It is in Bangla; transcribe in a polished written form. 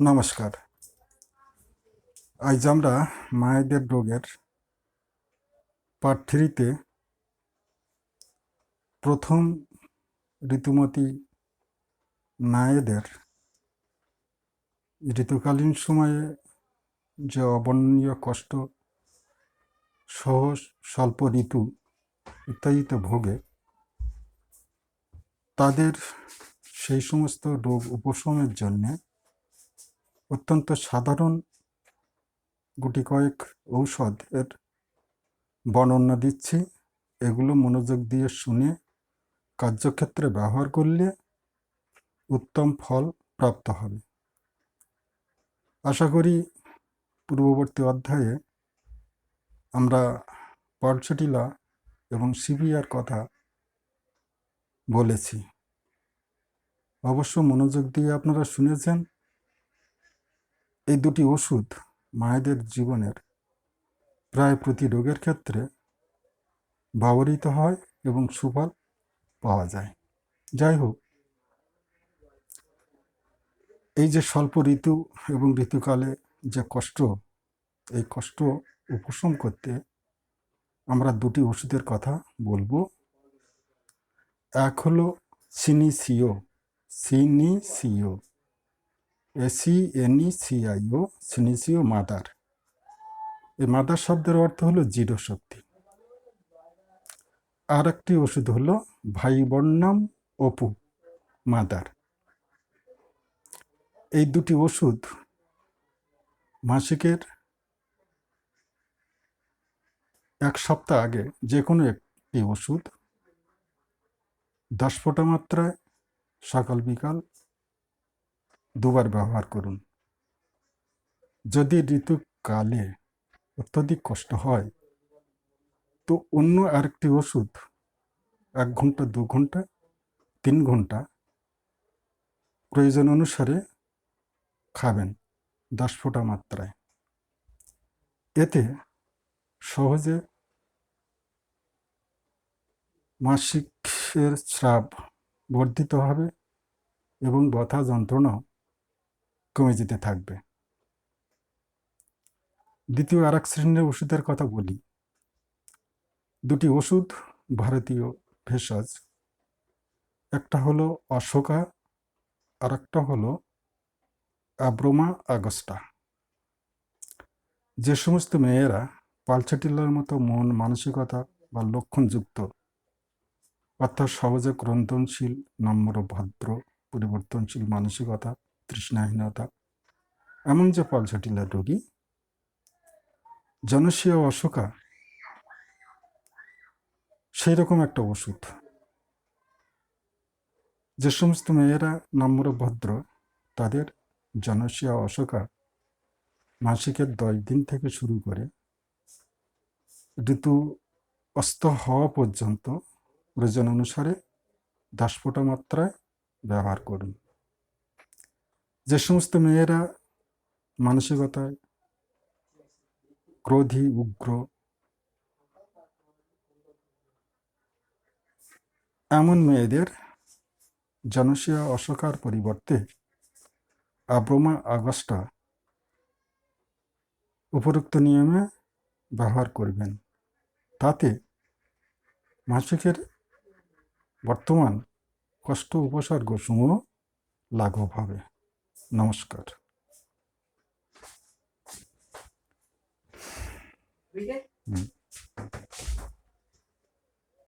নমস্কার। আজ আমরা মায়েদের রোগের পার্ট 3-তে প্রথম ঋতুমতী মায়েদের ঋতুকালীন সময়ে যে অবর্ণনীয় কষ্ট সহ স্বল্প ঋতু ইত্যাদিতে ভোগে, তাদের সেই সমস্ত রোগ উপশমের জন্যে অত্যন্ত সাধারণ গুটি কয়েক ঔষধের বর্ণনা দিচ্ছি। এগুলো মনোযোগ দিয়ে শুনে কার্যক্ষেত্রে ব্যবহার করলে উত্তম ফল প্রাপ্ত হবে। আশা করি পূর্ববর্তী অধ্যায়ে আমরা পালসেটিলা এবং সিভিয়ার কথা বলেছি। অবশ্য মনোযোগ দিয়ে আপনারা শুনেছেন। এই দুটি ওষুধ মায়েদের জীবনের প্রায় প্রতি রোগের ক্ষেত্রে ব্যবহৃত হয় এবং সুফল পাওয়া যায়। যাই হোক, এই যে স্বল্প ঋতু এবং ঋতুকালে যে কষ্ট, এই কষ্ট উপশম করতে আমরা দুটি ওষুধের কথা বলবো। এক হলো সিনিসিও, SENECIO, সিনিসিও মাদার। এই মাদার শব্দের অর্থ হলো জিরো শক্তি। আর একটি ওষুধ হলো ভাইবর্নাম অপু মাদার। এই দুটি ওষুধ মাসিকের এক সপ্তাহ আগে যে কোনো একটি ওষুধ 10 ফোঁটা মাত্রায় সকাল বিকাল দুবার ব্যবহার করুন। যদি ঋতুকালে অত্যধিক কষ্ট হয় তো অন্য আরেকটি ওষুধ 1 ঘন্টা, 2 ঘন্টা, 3 ঘন্টা প্রয়োজন অনুসারে খাবেন 10 ফোঁটা মাত্রায়। এতে সহজে মাসিকের স্রাব বর্ধিত হবে এবং ব্যথা যন্ত্রণাও কমে যেতে থাকবে। দ্বিতীয় আরেক শ্রেণীর ওষুধের কথা বলি। দুটি ওষুধ ভারতীয় ভেষজ, একটা হলো অশোকা আর একটা হলো অ্যাব্রোমা আগস্টা। যে সমস্ত মেয়েরা পালসেটিলার মতো মন মানসিকতা বা লক্ষণযুক্ত, অর্থাৎ সহজে ক্রন্দনশীল, নম্র, ভদ্র, পরিবর্তনশীল মানসিকতা, তৃষ্ণাহীনতা, এমন যে পালসেটিলার রোগী, জনসিয়া অশোকা সেই রকম একটা ওষুধ। যে সমস্ত মেয়েরা নম্র, ভদ্র, তাদের জনসিয়া অশোকা মাসিকের 10 দিন থেকে শুরু করে ঋতু অস্ত হওয়া পর্যন্ত প্রয়োজন অনুসারে 10 ফোঁটা মাত্রায় ব্যবহার করুন। যে সমস্ত মেয়েরা মানসিকতায় ক্রোধী, উগ্র, এমন মেয়েদের জনসিয়া অশোকার পরিবর্তে অ্যাব্রোমা আগস্টা উপরোক্ত নিয়মে ব্যবহার করবেন। তাতে মাসিকের বর্তমান কষ্ট উপসর্গ সমূহ লাঘব হবে। নমস্কার।